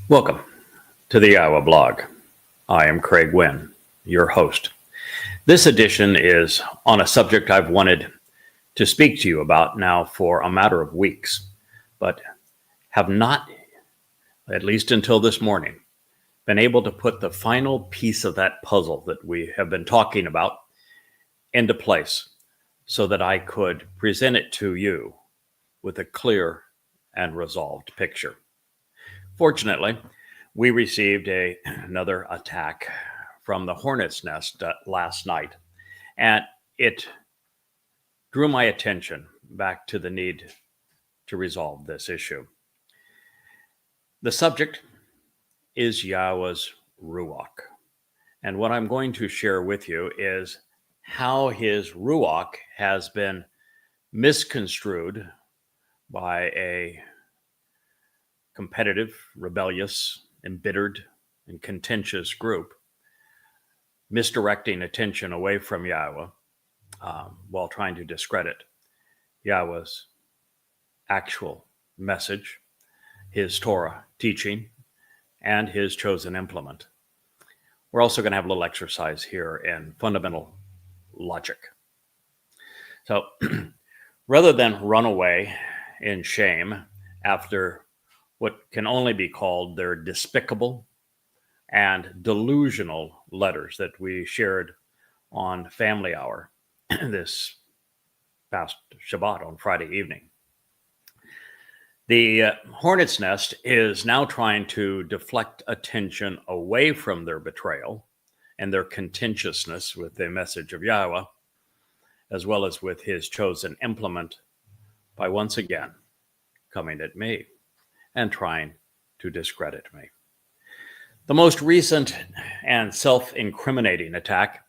Welcome to the YAHOWAH blog. I am Craig Winn, your host. This edition is on a subject I've wanted to speak to you about now for a matter of weeks, but have not, at least until this morning, been able to put the final piece of that puzzle that we have been talking about into place so that I could present it to you with a clear and resolved picture. Fortunately, we received another attack from the hornet's nest last night, and it drew my attention back to the need to resolve this issue. The subject is Yahweh's Ruach, and what I'm going to share with you is how his Ruach has been misconstrued by a competitive, rebellious, embittered, and contentious group, misdirecting attention away from Yahweh while trying to discredit Yahweh's actual message, his Torah teaching, and his chosen implement. We're also going to have a little exercise here in fundamental logic. So rather than run away in shame after what can only be called their despicable and delusional letters that we shared on Family Hour this past Shabat on Friday evening. The hornet's nest is now trying to deflect attention away from their betrayal and their contentiousness with the message of Yahweh, as well as with his chosen implement, by once again coming at me and trying to discredit me. The most recent and self-incriminating attack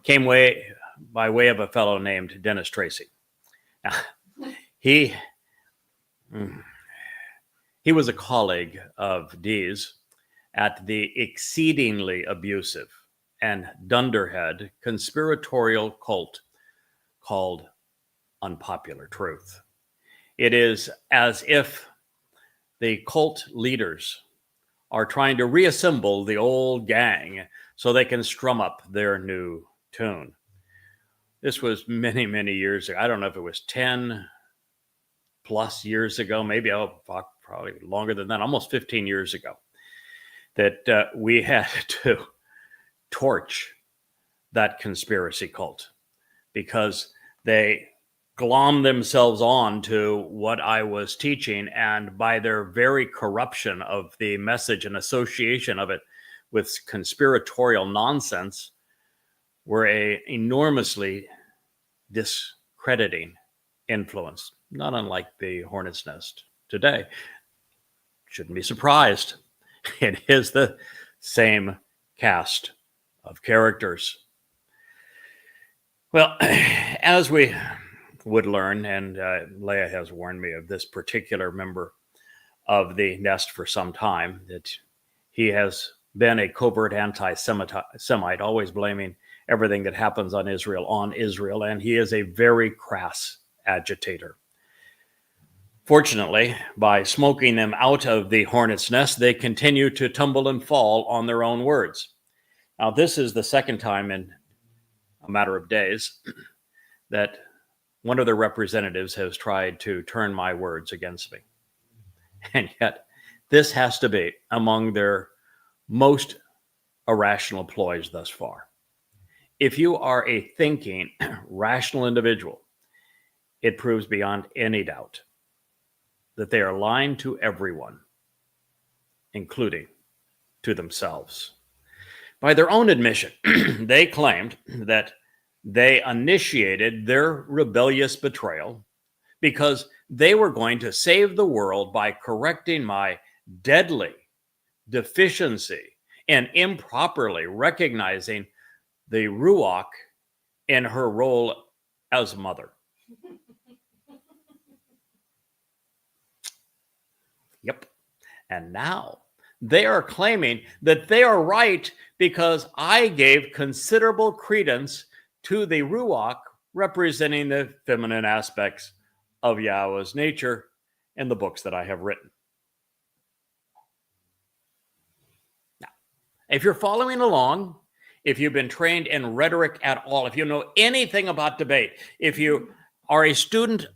came by way of a fellow named Dennis Tracy. Now, he was a colleague of Dee's at the exceedingly abusive and dunderhead conspiratorial cult called Unpopular Truth. It is as if the cult leaders are trying to reassemble the old gang so they can strum up their new tune. This was many, many years ago. I don't know if it was 10 plus years ago, maybe probably longer than that, almost 15 years ago, that we had to torch that conspiracy cult because they glom themselves on to what I was teaching, and by their very corruption of the message and association of it with conspiratorial nonsense, were a enormously discrediting influence, not unlike the hornet's nest today. Shouldn't be surprised. It is the same cast of characters. Well, as we would learn, and Leah has warned me of this particular member of the nest for some time, that he has been a covert anti-Semite, always blaming everything that happens on Israel, and he is a very crass agitator. Fortunately, by smoking them out of the hornet's nest, they continue to tumble and fall on their own words. Now, this is the second time in a matter of days that one of their representatives has tried to turn my words against me. And yet, this has to be among their most irrational ploys thus far. If you are a thinking, rational individual, it proves beyond any doubt that they are lying to everyone, including to themselves. By their own admission, they claimed that they initiated their rebellious betrayal because they were going to save the world by correcting my deadly deficiency in improperly recognizing the Ruach in her role as mother. Yep. And now they are claiming that they are right because I gave considerable credence to the Ruach representing the feminine aspects of Yahweh's nature in the books that I have written. If you're following along, if you've been trained in rhetoric at all, if you know anything about debate, if you are a student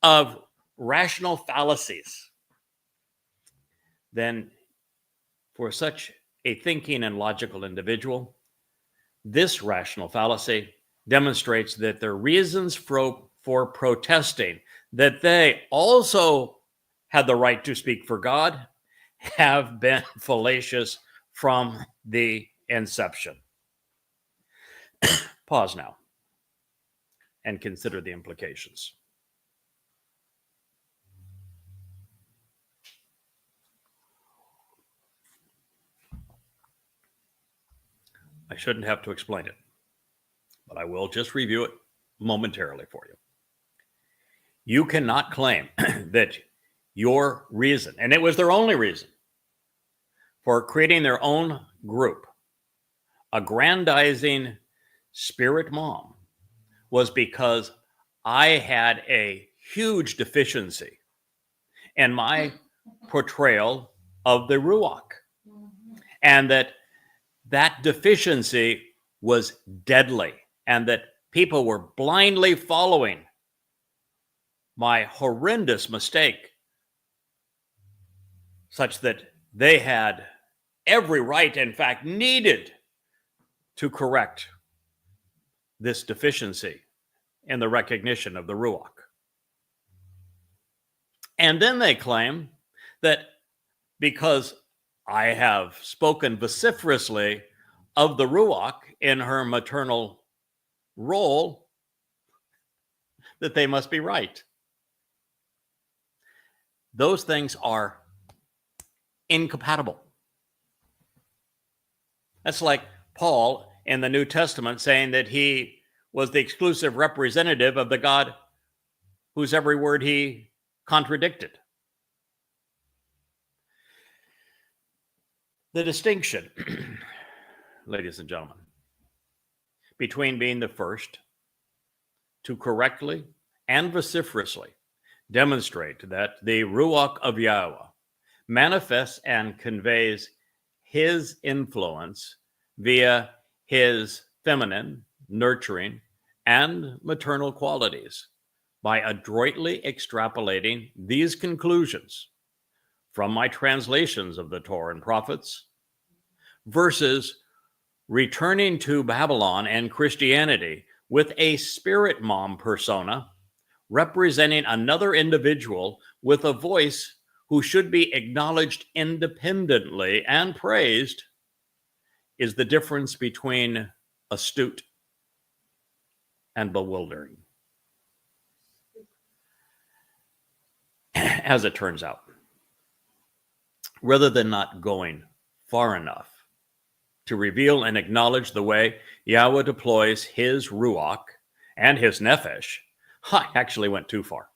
of rational fallacies, then for such a thinking and logical individual, this rational fallacy demonstrates that their reasons for protesting, that they also had the right to speak for God, have been fallacious from the inception. Pause now and consider the implications. I shouldn't have to explain it, but I will just review it momentarily for you. You cannot claim that your reason, and it was their only reason, for creating their own group, aggrandizing spirit mom, was because I had a huge deficiency in my portrayal of the Ruach, and that deficiency was deadly, and that people were blindly following my horrendous mistake, such that they had every right, in fact, needed to correct this deficiency in the recognition of the Ruach. And then they claim that because I have spoken vociferously of the Ruach in her maternal role, that they must be right. Those things are incompatible. That's like Paul in the New Testament saying that he was the exclusive representative of the God whose every word he contradicted. The distinction, ladies and gentlemen, between being the first to correctly and vociferously demonstrate that the Ruach of Yahowah manifests and conveys his influence via his feminine, nurturing, and maternal qualities by adroitly extrapolating these conclusions from my translations of the Torah and prophets versus returning to Babylon and Christianity with a spirit mom persona representing another individual with a voice who should be acknowledged independently and praised, is the difference between astute and bewildering. As it turns out, rather than not going far enough to reveal and acknowledge the way Yahweh deploys his Ruach and his Nefesh, I actually went too far.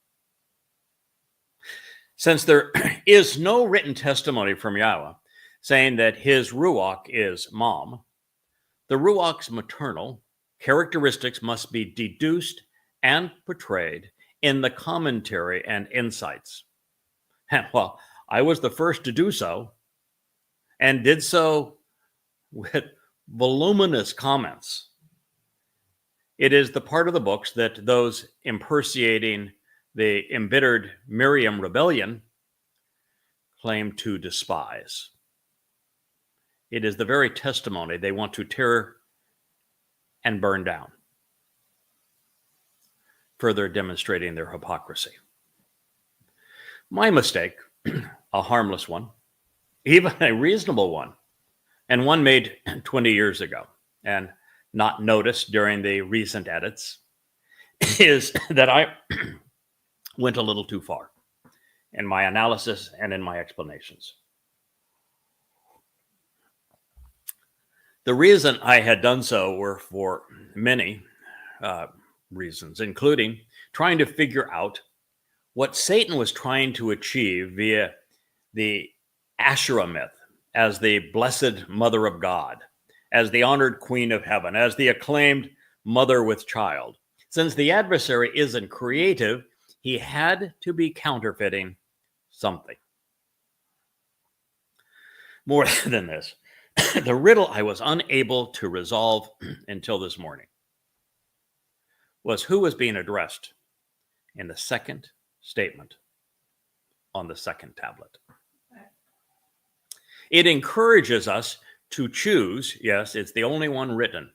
Since there is no written testimony from Yahweh saying that his Ruach is mom, the Ruach's maternal characteristics must be deduced and portrayed in the commentary and insights. And while I was the first to do so, and did so with voluminous comments, it is the part of the books that those impersonating the embittered Miriam rebellion claim to despise. It is the very testimony they want to tear and burn down, further demonstrating their hypocrisy. My mistake, a harmless one, even a reasonable one, and one made 20 years ago and not noticed during the recent edits, is that I went a little too far in my analysis and in my explanations. The reason I had done so were for many reasons, including trying to figure out what Satan was trying to achieve via the Asherah myth as the blessed mother of God, as the honored queen of heaven, as the acclaimed mother with child. Since the adversary isn't creative, he had to be counterfeiting something. More than this, The riddle I was unable to resolve until this morning was who was being addressed in the second statement on the second tablet. It encourages us to choose, yes, it's the only one written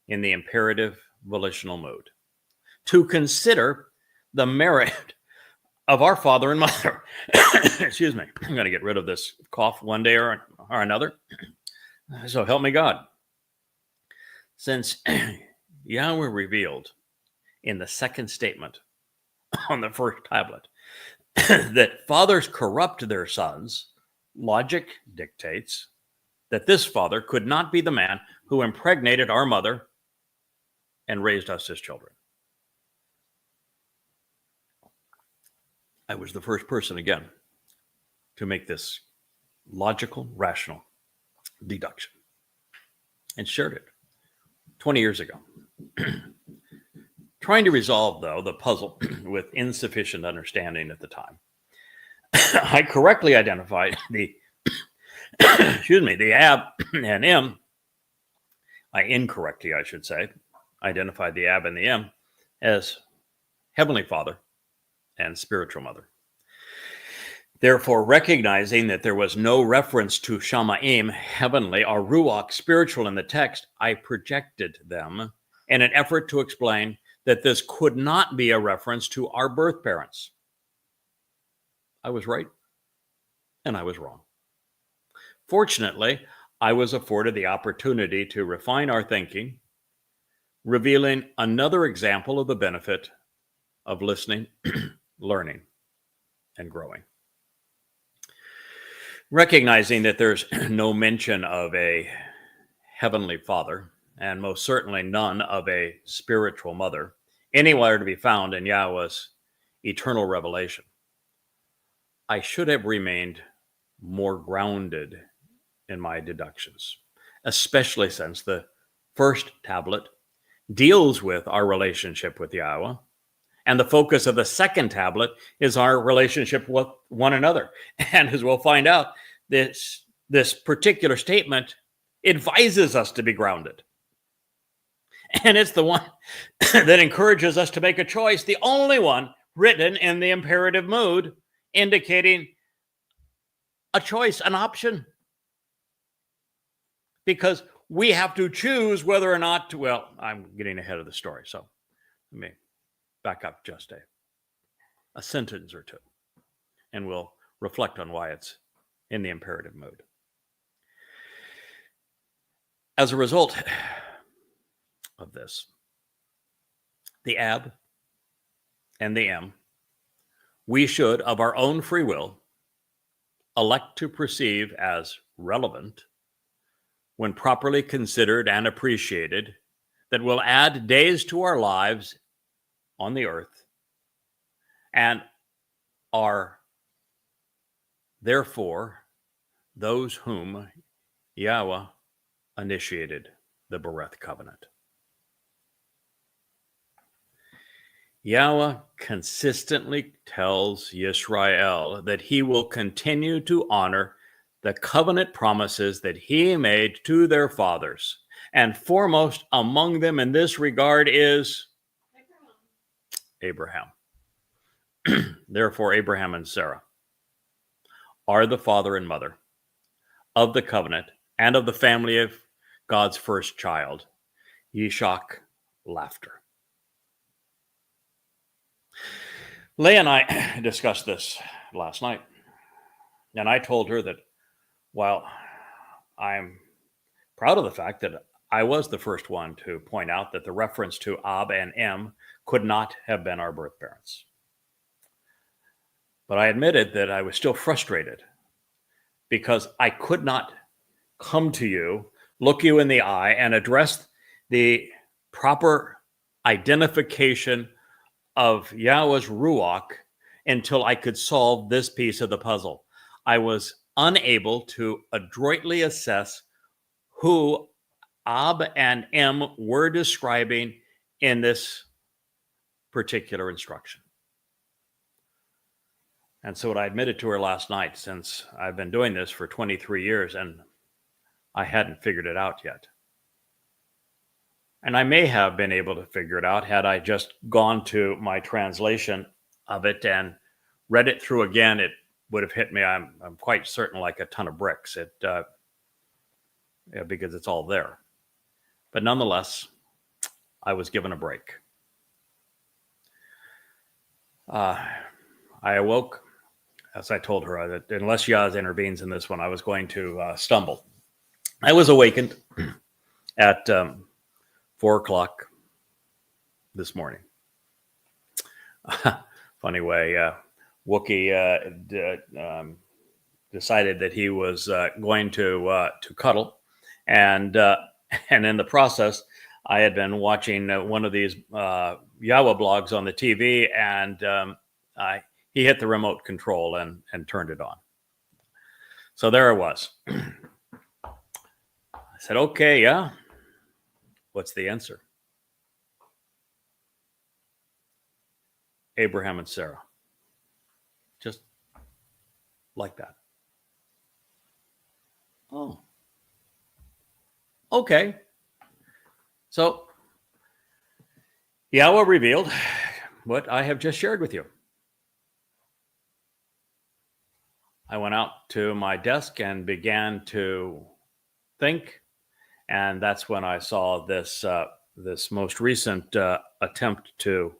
in the imperative volitional mood, to consider the merit of our father and mother. Excuse me, I'm going to get rid of this cough one day or another. So help me God. Since Yahweh revealed in the second statement on the first tablet that fathers corrupt their sons, logic dictates that this father could not be the man who impregnated our mother and raised us as children. I was the first person again to make this logical, rational deduction and shared it 20 years ago. Trying to resolve, though, the puzzle with insufficient understanding at the time, I correctly identified the the Ab and M. I incorrectly, I should say, identified the Ab and the M as Heavenly Father and spiritual mother. Therefore, recognizing that there was no reference to Shamaim, heavenly, or Ruach, spiritual, in the text, I projected them in an effort to explain that this could not be a reference to our birth parents. I was right, and I was wrong. Fortunately, I was afforded the opportunity to refine our thinking, revealing another example of the benefit of listening, learning, and growing. Recognizing that there's no mention of a heavenly father, and most certainly none of a spiritual mother, anywhere to be found in Yahweh's eternal revelation, I should have remained more grounded in my deductions, especially since the first tablet deals with our relationship with Yahweh, and the focus of the second tablet is our relationship with one another. And as we'll find out, this particular statement advises us to be grounded. And it's the one that encourages us to make a choice, the only one written in the imperative mood, indicating a choice, an option. Because we have to choose whether or not to, well, I'm getting ahead of the story, so let me back up just a sentence or two, and we'll reflect on why it's in the imperative mode. As a result of this, the Ab and the M, we should, of our own free will, elect to perceive as relevant when properly considered and appreciated, that will add days to our lives on the earth and are therefore those whom Yahweh initiated the Bereth covenant. Yahweh consistently tells Yisrael that he will continue to honor the covenant promises that he made to their fathers. And foremost among them in this regard is Abraham. Therefore, Abraham and Sarah are the father and mother of the covenant and of the family of God's first child, Yishak, laughter. Leah and I discussed this last night, and I told her that while I'm proud of the fact that I was the first one to point out that the reference to Ab and M could not have been our birth parents, but I admitted that I was still frustrated because I could not come to you, look you in the eye, and address the proper identification of Yahweh's Ruach until I could solve this piece of the puzzle. I was unable to adroitly assess who Ab and M were describing in this particular instruction. And so what I admitted to her last night, since I've been doing this for 23 years, and I hadn't figured it out yet. And I may have been able to figure it out had I just gone to my translation of it and read it through again. It would have hit me, I'm quite certain, like a ton of bricks. Because it's all there. But nonetheless, I was given a break. I awoke, as I told her, that unless Yaz intervenes in this one, I was going to stumble. I was awakened at 4 o'clock this morning. Funny way, Wookie decided that he was going to cuddle, and in the process, I had been watching one of these YAHOWAH blogs on the TV, and he hit the remote control and turned it on. So there it was. I said, okay, yeah. What's the answer? Abraham and Sarah. Just like that. Oh. Okay. So, YAHOWAH revealed what I have just shared with you. I went out to my desk and began to think, and that's when I saw this this most recent attempt to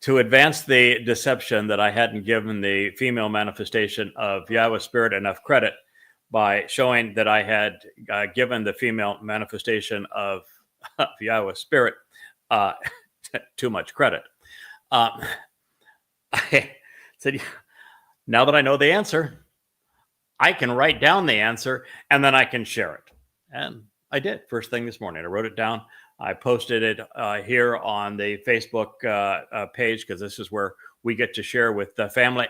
to advance the deception that I hadn't given the female manifestation of YAHWAH Spirit enough credit by showing that I had given the female manifestation of YAHWAH Spirit too much credit. I said, now that I know the answer, I can write down the answer and then I can share it. And I did first thing this morning. I wrote it down. I posted it here on the Facebook page, because this is where we get to share with the family.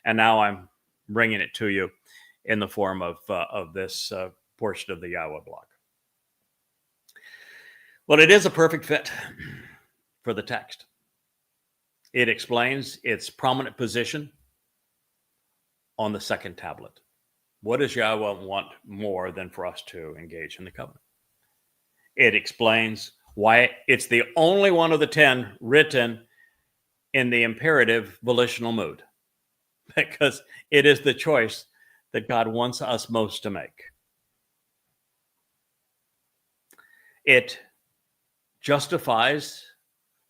And now I'm bringing it to you in the form of this portion of the YAHOWAH blog. Well, it is a perfect fit for the text. It explains its prominent position on the second tablet. What does YAHOWAH want more than for us to engage in the covenant? It explains why it's the only one of the 10 written in the imperative volitional mood, because it is the choice that God wants us most to make. It justifies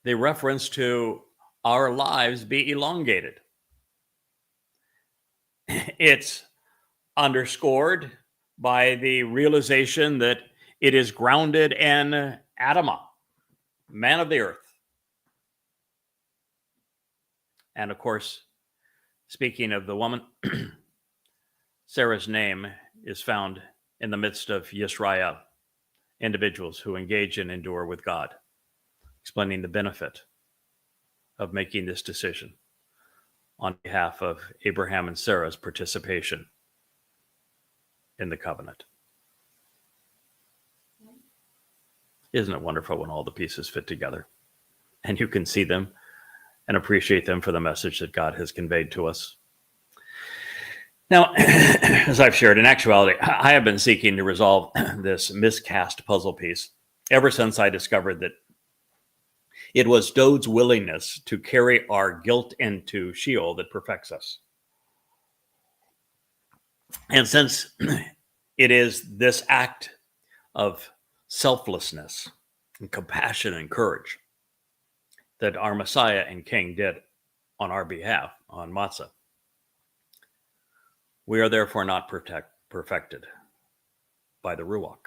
the reference to our lives be elongated. It's underscored by the realization that it is grounded in Adamah, man of the earth. And of course, speaking of the woman, Sarah's name is found in the midst of Yisrael, individuals who engage and endure with God, explaining the benefit of making this decision on behalf of Abraham and Sarah's participation in the covenant. Isn't it wonderful when all the pieces fit together and you can see them and appreciate them for the message that God has conveyed to us? Now, as I've shared, in actuality, I have been seeking to resolve this miscast puzzle piece ever since I discovered that it was Dod's willingness to carry our guilt into Sheol that perfects us. And since it is this act of selflessness and compassion and courage that our Messiah and King did on our behalf on Matzah, we are therefore not perfected by the RUWACH.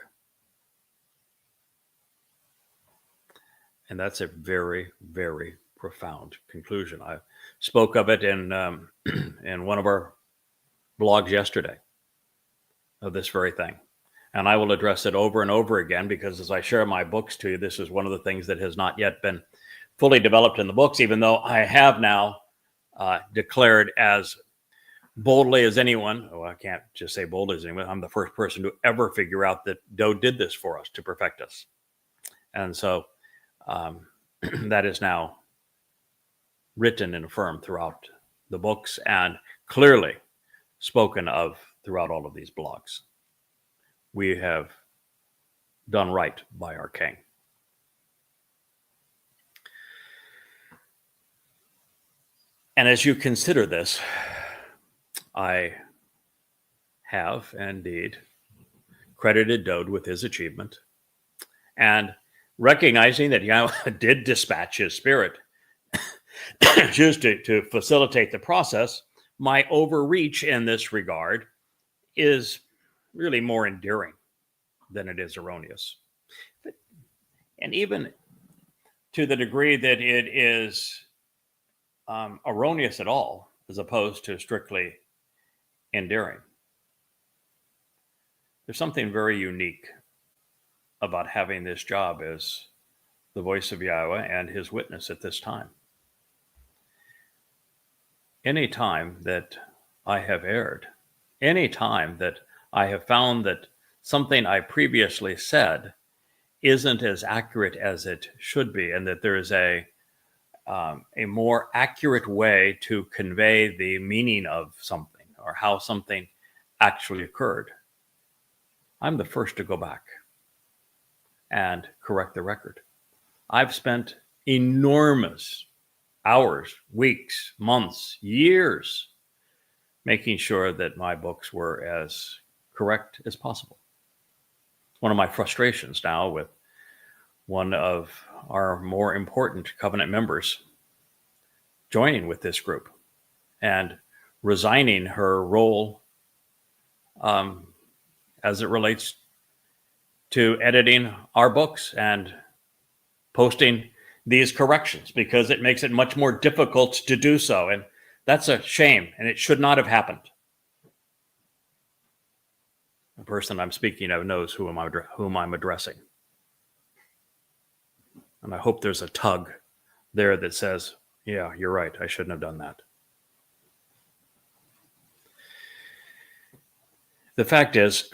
And that's a very, very profound conclusion. I spoke of it in one of our blogs yesterday, of this very thing. And I will address it over and over again, because as I share my books to you, this is one of the things that has not yet been fully developed in the books, even though I have now declared as boldly as anyone, I can't just say boldly as anyone, I'm the first person to ever figure out that Dode did this for us to perfect us. And so that is now written and affirmed throughout the books, and clearly spoken of throughout all of these blogs. We have done right by our King. And as you consider this, I have indeed credited Dode with his achievement, and recognizing that Yahweh did dispatch his spirit just to facilitate the process, my overreach in this regard is really more endearing than it is erroneous. And even to the degree that it is erroneous at all, as opposed to strictly endearing. There's something very unique about having this job as the voice of Yahweh and his witness at this time. Any time that I have erred, any time that I have found that something I previously said isn't as accurate as it should be, and that there is a more accurate way to convey the meaning of something or how something actually occurred, I'm the first to go back and correct the record. I've spent enormous hours, weeks, months, years making sure that my books were as correct as possible. It's one of my frustrations now with one of our more important covenant members joining with this group and resigning her role as it relates to editing our books and posting these corrections, because it makes it much more difficult to do so. And that's a shame, and it should not have happened. The person I'm speaking of knows whom I'm addressing. And I hope there's a tug there that says, yeah, you're right, I shouldn't have done that. The fact is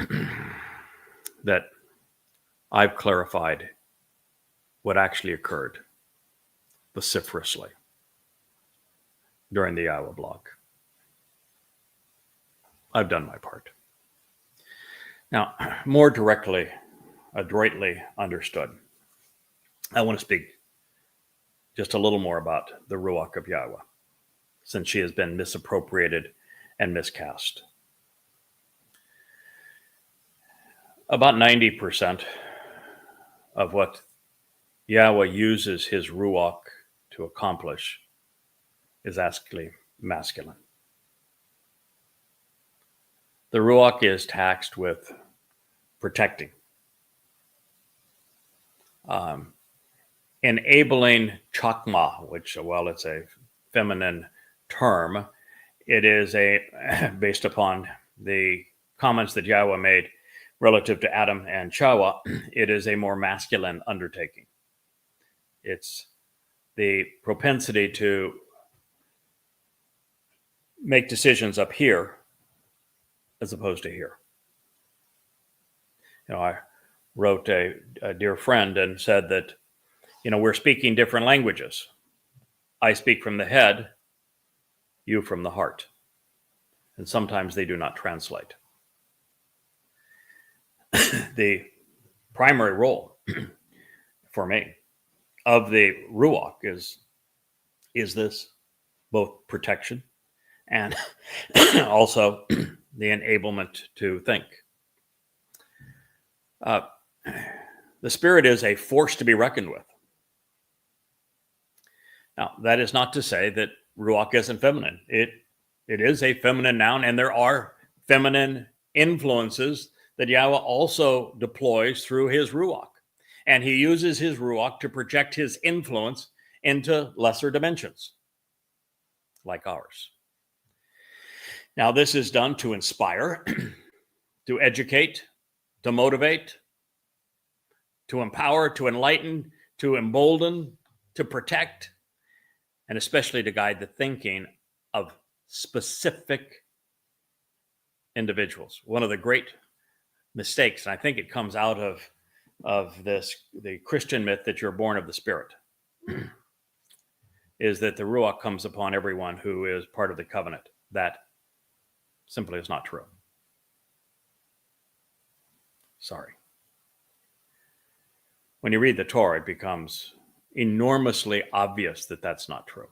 that I've clarified what actually occurred vociferously during the YAHOWAH blog. I've done my part. Now, more directly, adroitly understood, I want to speak just a little more about the Ruach of Yahweh, since she has been misappropriated and miscast. About 90% of what Yahweh uses his Ruach to accomplish is actually masculine. The Ruach is taxed with protecting, enabling chakma, which, while it's a feminine term, it is based upon the comments that Yahweh made relative to Adam and Chawah, it is a more masculine undertaking. It's the propensity to make decisions up here as opposed to here. I wrote a dear friend and said that, we're speaking different languages. I speak from the head, you from the heart. And sometimes they do not translate. The primary role for me of the Ruach is this, both protection and also the enablement to think. The Spirit is a force to be reckoned with. Now, that is not to say that Ruach isn't feminine. It is a feminine noun, and there are feminine influences that Yahweh also deploys through his Ruach. And he uses his Ruach to project his influence into lesser dimensions, like ours. Now, this is done to inspire, to educate, to motivate, to empower, to enlighten, to embolden, to protect, and especially to guide the thinking of specific individuals. One of the great mistakes, and I think it comes out of the Christian myth that you're born of the Spirit, is that the Ruach comes upon everyone who is part of the covenant. That simply is not true. Sorry. When you read the Torah, it becomes enormously obvious that that's not true.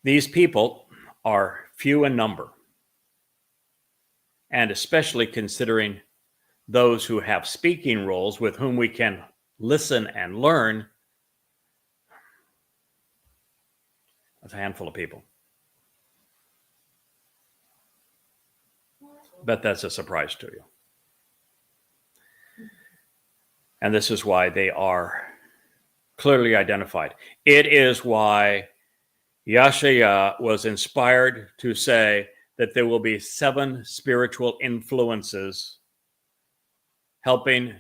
These people are few in number, and especially considering those who have speaking roles with whom we can listen and learn, that's a handful of people. Bet that's a surprise to you. And this is why they are clearly identified. It is why Yeshaya was inspired to say that there will be 7 spiritual influences helping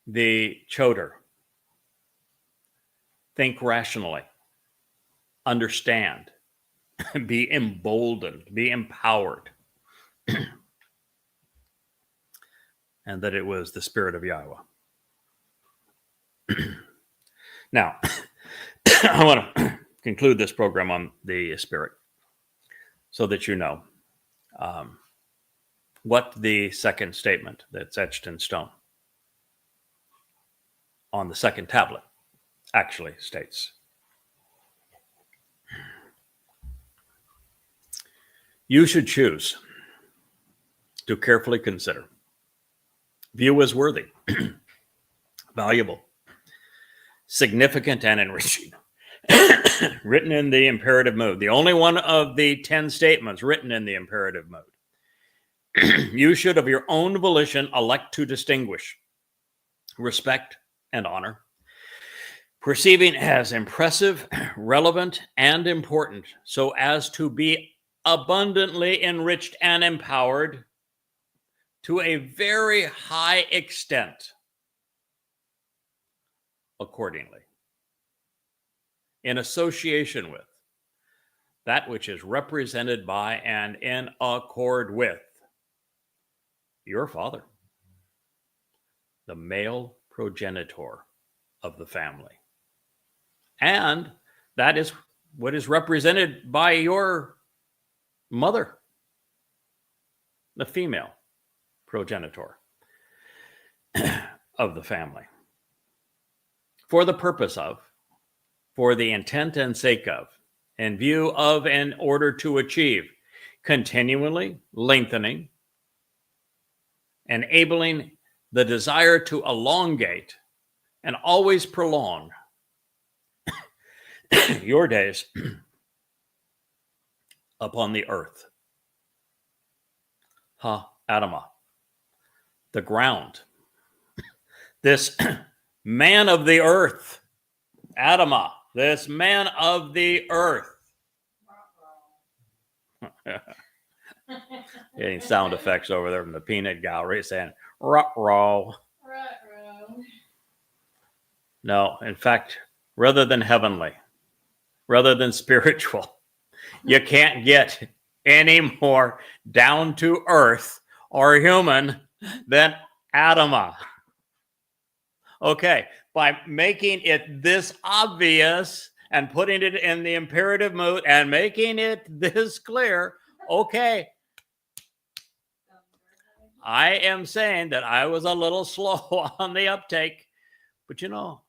the choder think rationally, understand, be emboldened, be empowered. And that it was the Spirit of Yahowah. Now, I want to conclude this program on the Spirit so that you know what the second statement that's etched in stone on the second tablet actually states. You should choose to carefully consider, view as worthy, valuable, significant, and enriching. Written in the imperative mood. The only one of the 10 statements written in the imperative mode. You should, of your own volition, elect to distinguish, respect, and honor, perceiving as impressive, relevant, and important, so as to be abundantly enriched and empowered to a very high extent accordingly, in association with that which is represented by and in accord with your father, the male progenitor of the family. And that is what is represented by your mother, the female progenitor of the family. For the purpose of, for the intent and sake of, in view of, in order to achieve, continually lengthening, enabling the desire to elongate and always prolong your days upon the earth. Adamah, the ground. This man of the earth. Adamah, this man of the earth. Getting sound effects over there from the peanut gallery saying, ruh-roh. Ruh-roh. No, in fact, rather than heavenly, rather than spiritual, you can't get any more down to earth or human than Adamah. Okay, by making it this obvious and putting it in the imperative mood and making it this clear, okay, I am saying that I was a little slow on the uptake, but you know,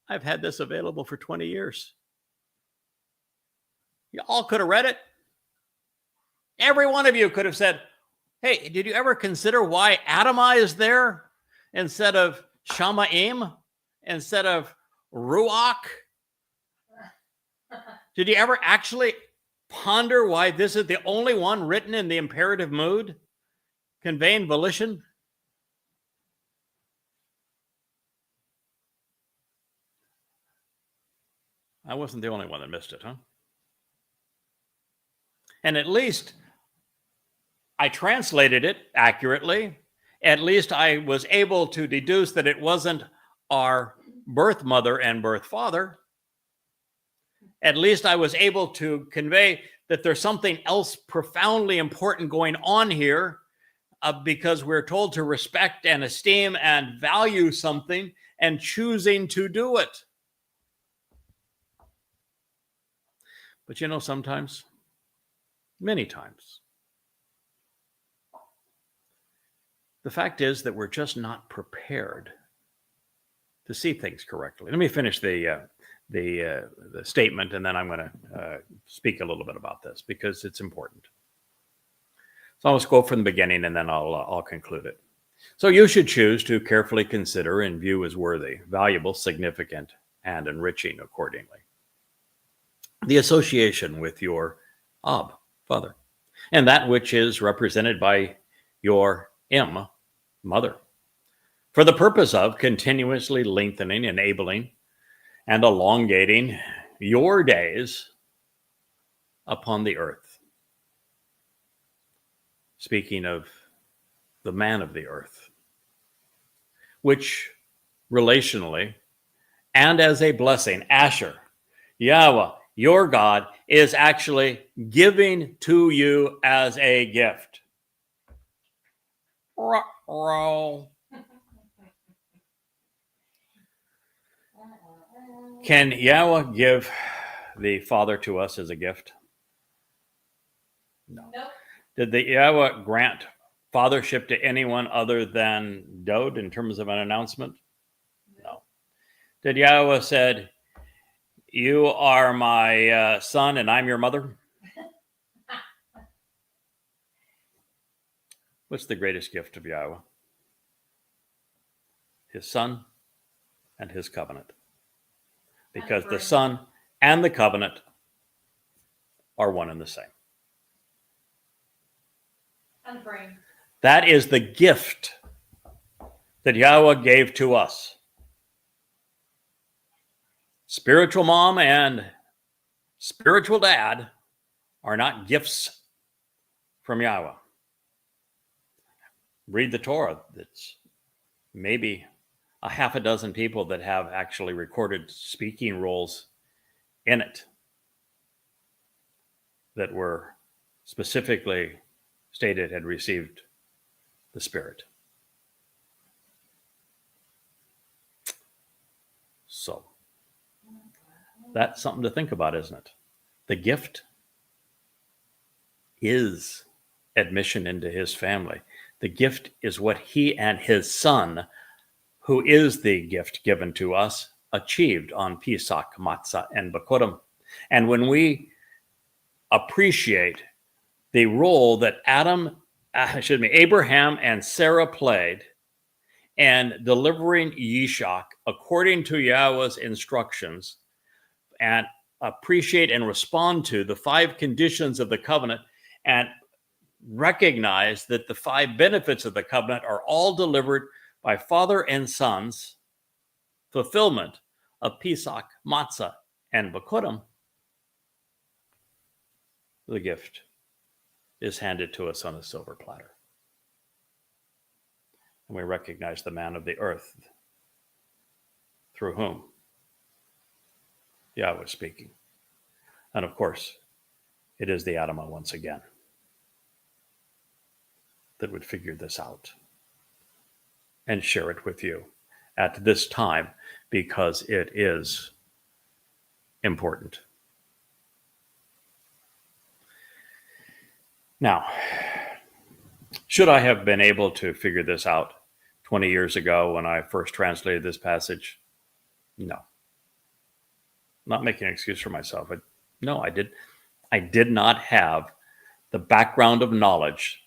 I've had this available for 20 years. You all could have read it. Every one of you could have said, hey, did you ever consider why Adamah is there instead of Shamaim, instead of Ruach? Did you ever actually ponder why this is the only one written in the imperative mood, conveying volition? I wasn't the only one that missed it, huh? And at least I translated it accurately. At least I was able to deduce that it wasn't our birth mother and birth father. At least I was able to convey that there's something else profoundly important going on here, because we're told to respect and esteem and value something and choosing to do it. But you know, sometimes many times. The fact is that we're just not prepared to see things correctly. Let me finish the statement, and then I'm going to speak a little bit about this because it's important. So I'll just go from the beginning, and then I'll conclude it. So you should choose to carefully consider and view as worthy, valuable, significant, and enriching accordingly the association with your Ab, Father, and that which is represented by your Im, Mother, for the purpose of continuously lengthening, enabling, and elongating your days upon the earth. Speaking of the man of the earth, which relationally and as a blessing, Asher, Yahweh, your God, is actually giving to you as a gift. Can Yahweh give the Father to us as a gift? No. Nope. Did the Yahweh grant fathership to anyone other than Dode in terms of an announcement? No. Did Yahweh said, "You are my son and I'm your mother"? What's the greatest gift of Yahweh? His son and his covenant. Because the son and the covenant are one and the same. And the brain. That is the gift that Yahweh gave to us. Spiritual mom and spiritual dad are not gifts from Yahweh. Read the Torah. It's maybe a half a dozen people that have actually recorded speaking roles in it that were specifically stated had received the Spirit. So that's something to think about, isn't it? The gift is admission into his family. The gift is what he and his son, who is the gift given to us, achieved on Pesach, Matzah, and Bikurim. And when we appreciate the role that Abraham and Sarah played in delivering Yishak according to Yahweh's instructions, and appreciate and respond to the 5 conditions of the covenant, and recognize that the 5 benefits of the covenant are all delivered by Father and Son's fulfillment of Pesach, Matzah, and Bikurim, the gift is handed to us on a silver platter. And we recognize the man of the earth through whom Yahweh was speaking. And of course, it is the Adamah once again that would figure this out and share it with you at this time, because it is important. Now, should I have been able to figure this out 20 years ago when I first translated this passage? No. I'm not making an excuse for myself. I did not have the background of knowledge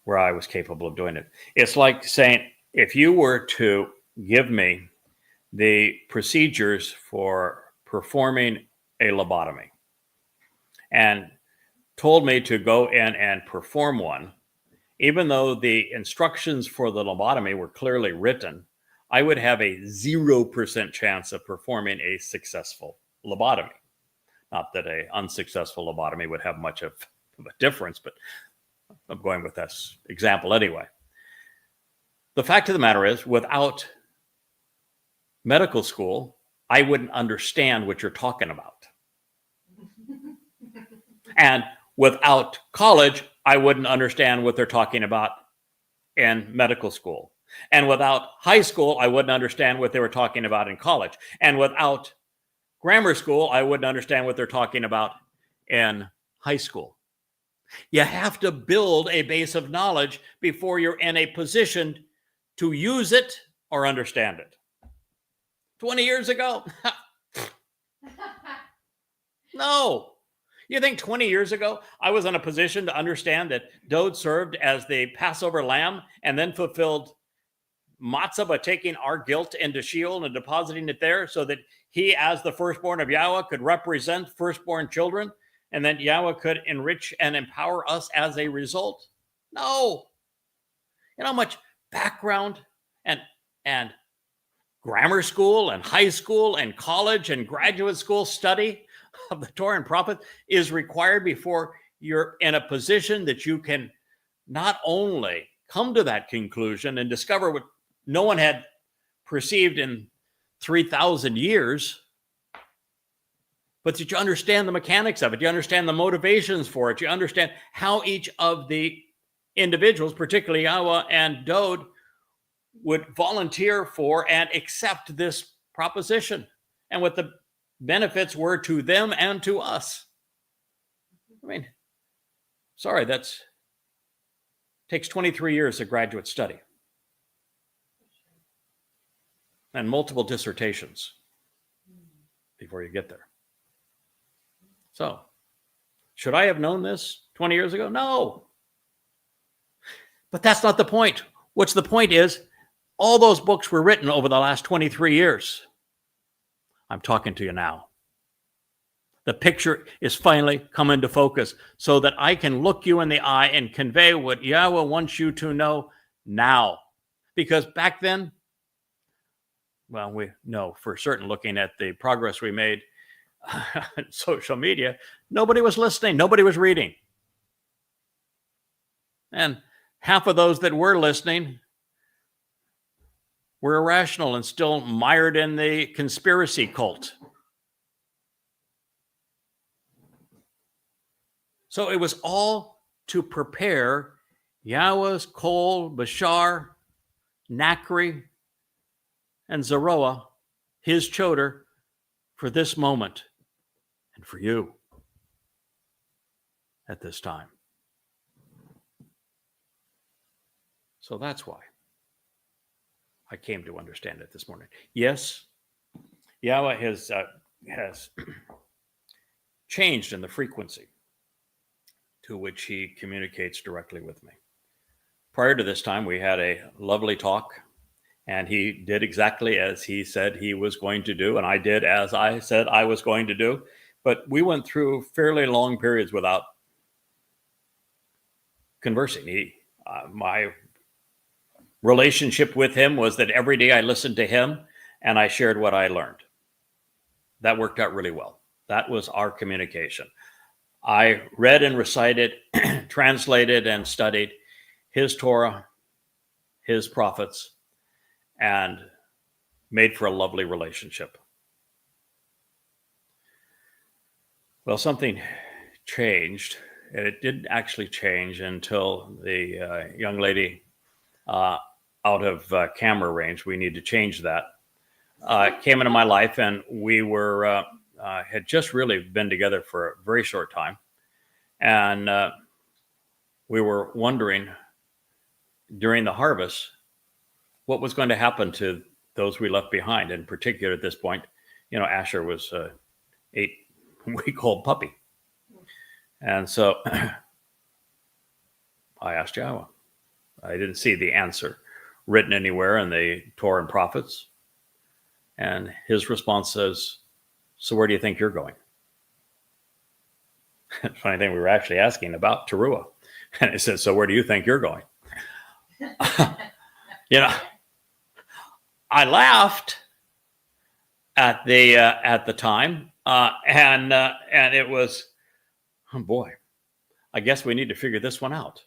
where I was capable of doing it. It's like saying, if you were to give me the procedures for performing a lobotomy and told me to go in and perform one, even though the instructions for the lobotomy were clearly written, I would have a 0% chance of performing a successful lobotomy. Not that an unsuccessful lobotomy would have much of a difference, but I'm going with this example anyway. The fact of the matter is, without medical school, I wouldn't understand what you're talking about. And without college, I wouldn't understand what they're talking about in medical school. And without high school, I wouldn't understand what they were talking about in college. And without grammar school, I wouldn't understand what they're talking about in high school. You have to build a base of knowledge before you're in a position to use it or understand it. 20 years ago? No. You think 20 years ago, I was in a position to understand that Dode served as the Passover lamb and then fulfilled matzah by taking our guilt into Sheol and depositing it there so that he, as the firstborn of Yahweh, could represent firstborn children and then Yahweh could enrich and empower us as a result? No. You know how much background and grammar school and high school and college and graduate school study of the Torah and prophets is required before you're in a position that you can not only come to that conclusion and discover what no one had perceived in 3,000 years, but that you understand the mechanics of it, you understand the motivations for it, you understand how each of the individuals, particularly Yahweh and Dode, would volunteer for and accept this proposition and what the benefits were to them and to us. I mean, sorry, takes 23 years of graduate study and multiple dissertations before you get there. So, should I have known this 20 years ago? No. But that's not the point. What's the point is, all those books were written over the last 23 years. I'm talking to you now. The picture is finally come into focus so that I can look you in the eye and convey what Yahweh wants you to know now. Because back then, well, we know for certain, looking at the progress we made on social media, nobody was listening, nobody was reading. And half of those that were listening were irrational and still mired in the conspiracy cult. So it was all to prepare Yahweh's Kol, Bashar, Nakri, and Zeroah, his choder, for this moment and for you at this time. So that's why I came to understand it this morning. Yes, Yahweh has changed in the frequency to which he communicates directly with me. Prior to this time, we had a lovely talk, and he did exactly as he said he was going to do, and I did as I said I was going to do. But we went through fairly long periods without conversing. My relationship with him was that every day I listened to him and I shared what I learned. That worked out really well. That was our communication. I read and recited, translated and studied his Torah, his prophets, and made for a lovely relationship. Well, something changed, and it didn't actually change until the young lady out of camera range, we need to change that, came into my life, and we were had just really been together for a very short time, and we were wondering during the harvest what was going to happen to those we left behind. In particular, at this point, Asher was an 8-week-old puppy, and so I asked Yahweh. I didn't see the answer written anywhere in the Torah and prophets. And his response says, "So where do you think you're going?" Funny thing, we were actually asking about Towrah. And he said, "So where do you think you're going?" I laughed at the time. And it was, oh boy, I guess we need to figure this one out.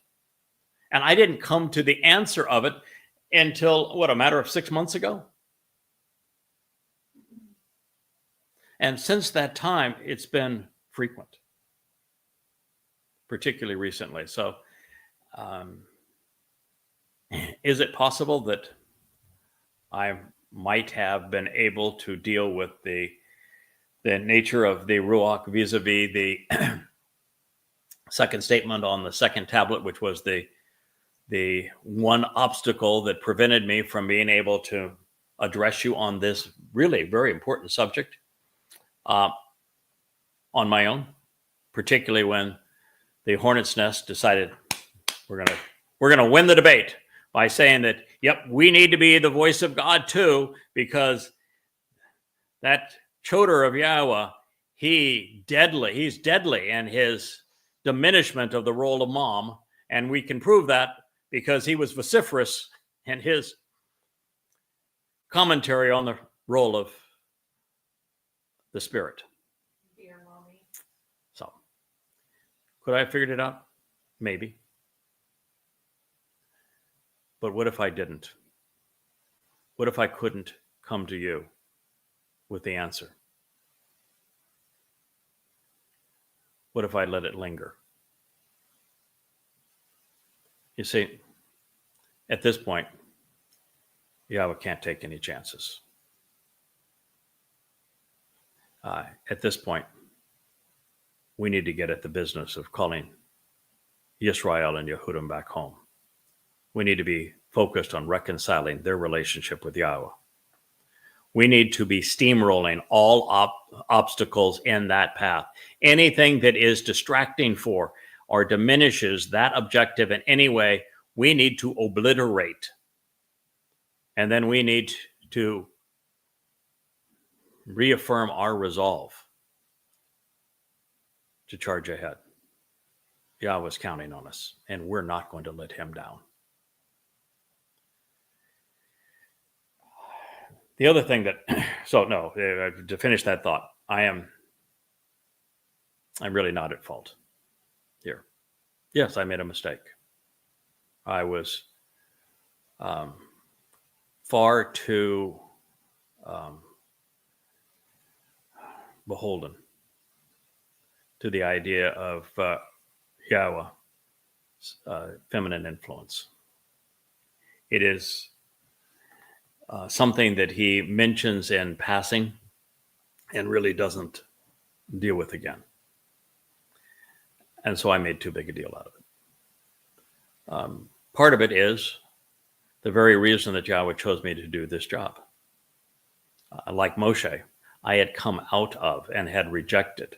And I didn't come to the answer of it until, a matter of 6 months ago. And since that time, it's been frequent, particularly recently. So is it possible that I might have been able to deal with the nature of the Ruach vis-a-vis the second statement on the second tablet, which was the one obstacle that prevented me from being able to address you on this really very important subject on my own, particularly when the hornet's nest decided we're gonna win the debate by saying that, yep, we need to be the voice of God too, because that Towrah of Yahowah, he's deadly in his diminishment of the role of mom, and we can prove that because he was vociferous in his commentary on the role of the spirit. Dear mommy. So, could I have figured it out? Maybe. But what if I didn't? What if I couldn't come to you with the answer? What if I let it linger? You see, at this point, Yahowah can't take any chances. At this point, we need to get at the business of calling Yisrael and Yehudim back home. We need to be focused on reconciling their relationship with Yahowah. We need to be steamrolling all obstacles in that path. Anything that is distracting for or diminishes that objective in any way, we need to obliterate. And then we need to reaffirm our resolve to charge ahead. Yahowah's counting on us, and we're not going to let him down. The other thing that, to finish that thought, I'm really not at fault here. Yes, I made a mistake. I was far too beholden to the idea of Yahowah's feminine influence. It is something that he mentions in passing and really doesn't deal with again. And so I made too big a deal out of it. Part of it is the very reason that Yahowah chose me to do this job. Like Moshe, I had come out of and had rejected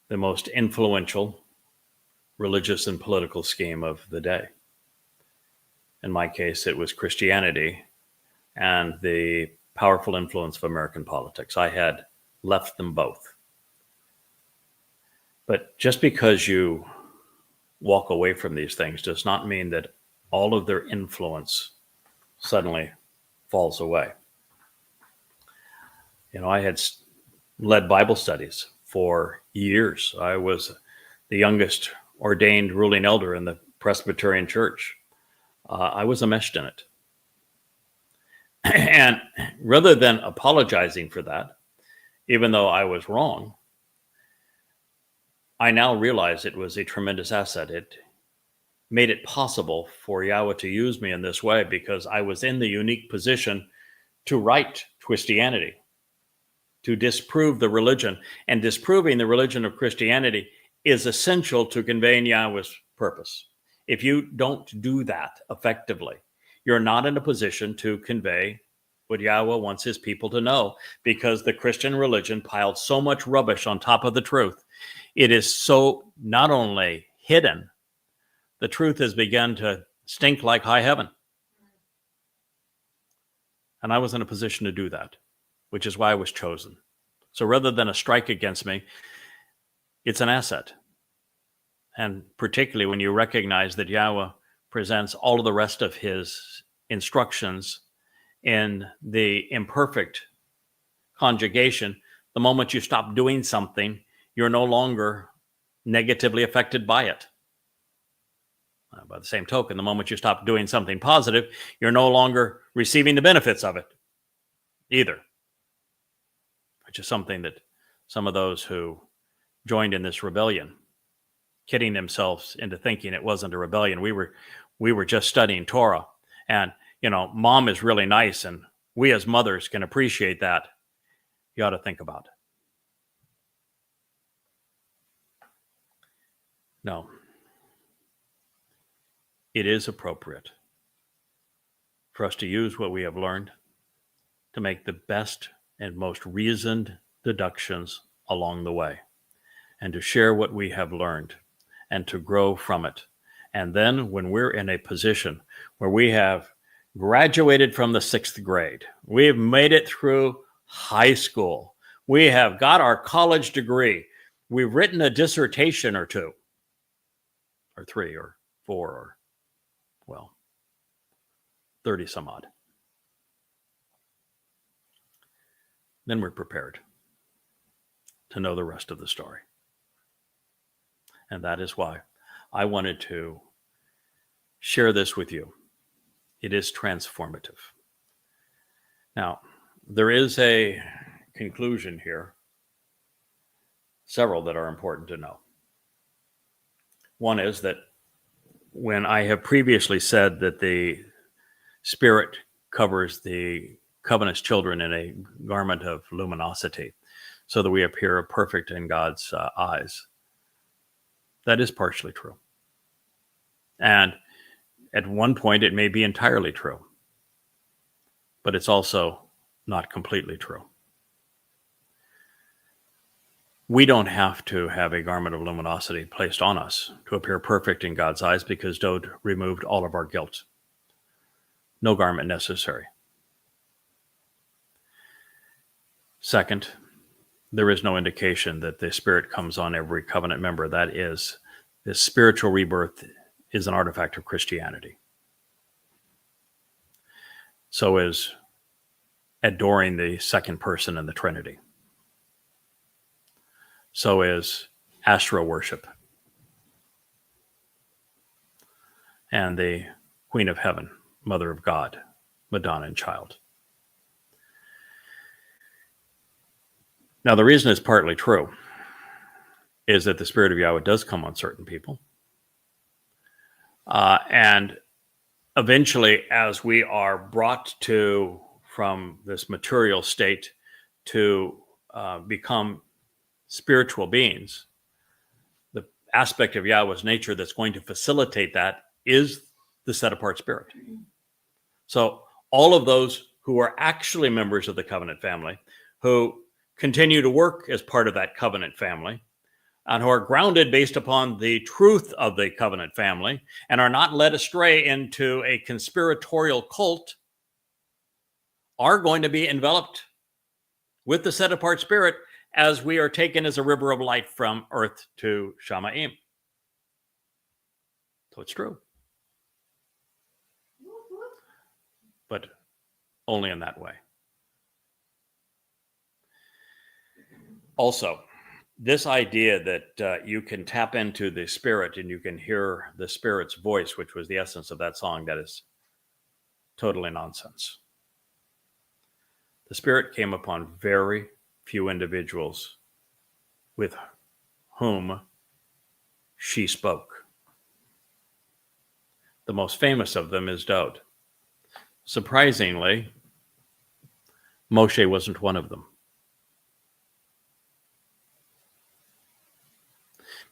the most influential religious and political scheme of the day. In my case, it was Christianity and the powerful influence of American politics. I had left them both. But just because you walk away from these things does not mean that all of their influence suddenly falls away. You know, I had led Bible studies for years. I was the youngest ordained ruling elder in the Presbyterian Church. I was enmeshed in it. And rather than apologizing for that, even though I was wrong, I now realize it was a tremendous asset. It made it possible for Yahowah to use me in this way because I was in the unique position to write Twistianity, to disprove the religion. And disproving the religion of Christianity is essential to conveying Yahowah's purpose. If you don't do that effectively, you're not in a position to convey what Yahowah wants his people to know, because the Christian religion piled so much rubbish on top of the truth. It is so not only hidden, the truth has begun to stink like high heaven. And I was in a position to do that, which is why I was chosen. So rather than a strike against me, it's an asset. And particularly when you recognize that Yahowah presents all of the rest of his instructions in the imperfect conjugation, the moment you stop doing something, you're no longer negatively affected by it. By the same token, the moment you stop doing something positive, you're no longer receiving the benefits of it either, which is something that some of those who joined in this rebellion, kidding themselves into thinking it wasn't a rebellion. We were just studying Torah, and mom is really nice, and we as mothers can appreciate that. You ought to think about it. No, it is appropriate for us to use what we have learned to make the best and most reasoned deductions along the way, and to share what we have learned and to grow from it. And then when we're in a position where we have graduated from the 6th grade, we've made it through high school, we have got our college degree, we've written a dissertation or 2, or 3, or 4, or, well, 30 some odd. Then we're prepared to know the rest of the story. And that is why I wanted to share this with you. It is transformative. Now, there is a conclusion here, several that are important to know. One is that when I have previously said that the Spirit covers the covenant's children in a garment of luminosity so that we appear perfect in God's eyes, that is partially true. And at one point, it may be entirely true, but it's also not completely true. We don't have to have a garment of luminosity placed on us to appear perfect in God's eyes, because Dode removed all of our guilt. No garment necessary. Second, there is no indication that the Spirit comes on every covenant member. That is, this spiritual rebirth is an artifact of Christianity. So is adoring the second person in the Trinity. So is Asherah worship and the Queen of Heaven, Mother of God, Madonna and Child. Now, the reason it's partly true is that the Spirit of Yahweh does come on certain people. And eventually, as we are brought to, from this material state to become spiritual beings, the aspect of Yahweh's nature that's going to facilitate that is the set-apart Spirit. So all of those who are actually members of the covenant family, who continue to work as part of that covenant family, and who are grounded based upon the truth of the covenant family, and are not led astray into a conspiratorial cult, are going to be enveloped with the set-apart Spirit as we are taken as a river of light from earth to Shamaim. So it's true. But only in that way. Also, this idea that you can tap into the Spirit and you can hear the Spirit's voice, which was the essence of that song, that is totally nonsense. The Spirit came upon very few individuals with whom she spoke. The most famous of them is Dode. Surprisingly, Moshe wasn't one of them.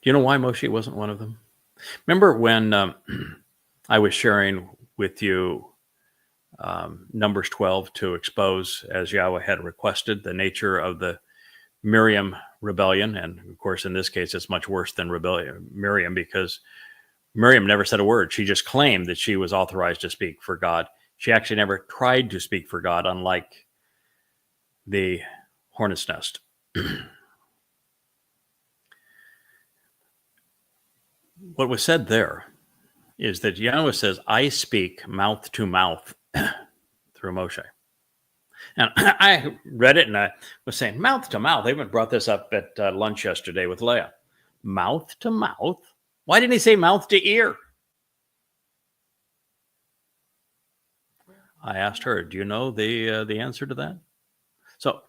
Do you know why Moshe wasn't one of them? Remember when I was sharing with you Numbers 12 to expose, as Yahweh had requested, the nature of the Miriam rebellion. And of course, in this case, it's much worse than Miriam, because Miriam never said a word. She just claimed that she was authorized to speak for God. She actually never tried to speak for God, unlike the hornet's nest. What was said there is that Yahweh says, I speak mouth to mouth through Moshe. And I read it and I was saying, mouth to mouth. They even brought this up at lunch yesterday with Leah. Mouth to mouth? Why didn't he say mouth to ear? I asked her, do you know the answer to that? So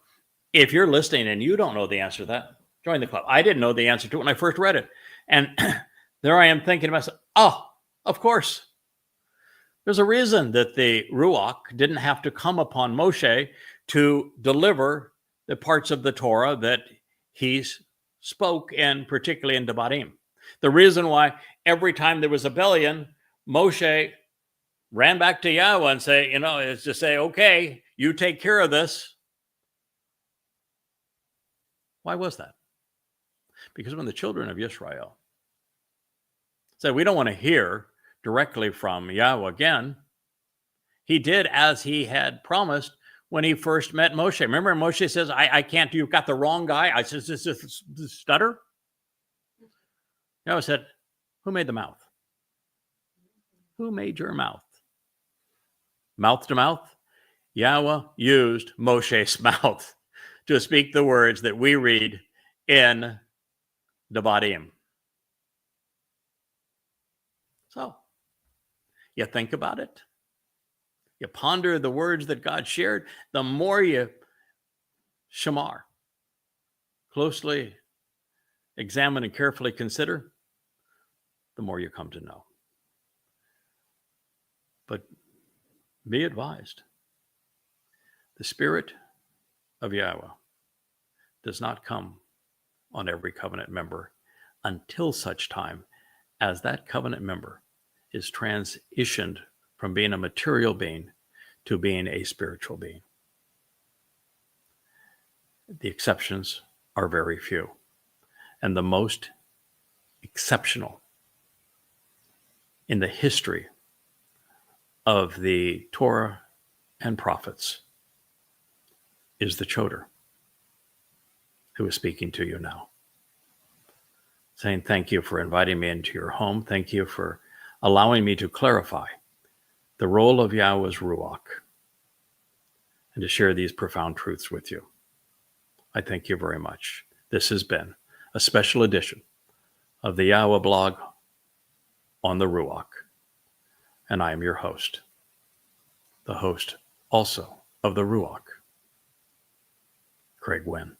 if you're listening and you don't know the answer to that, join the club. I didn't know the answer to it when I first read it. And there I am thinking to myself, oh, of course. There's a reason that the RUWACH didn't have to come upon Moshe to deliver the parts of the Torah that he spoke, and particularly in Devarim. The reason why every time there was a rebellion, Moshe ran back to Yahweh and say, is to say, okay, you take care of this. Why was that? Because when the children of Israel said, we don't want to hear directly from Yahweh again, he did as he had promised when he first met Moshe. Remember, Moshe says, I can't, you've got the wrong guy. I said, this stutter. Yahweh said, who made the mouth? Who made your mouth? Mouth to mouth? Yahweh used Moshe's mouth to speak the words that we read in Devarim. So, you think about it. You ponder the words that God shared. The more you shamar, closely examine and carefully consider, the more you come to know. But be advised, the Spirit of Yahweh does not come on every covenant member until such time as that covenant member is transitioned from being a material being to being a spiritual being. The exceptions are very few. And the most exceptional in the history of the Torah and prophets is the Choder, who is speaking to you now, saying, thank you for inviting me into your home. Thank you for allowing me to clarify the role of Yahweh's Ruach and to share these profound truths with you. I thank you very much. This has been a special edition of the Yahowah blog on the Ruach, and I am your host, the host also of the Ruach, Craig Winn.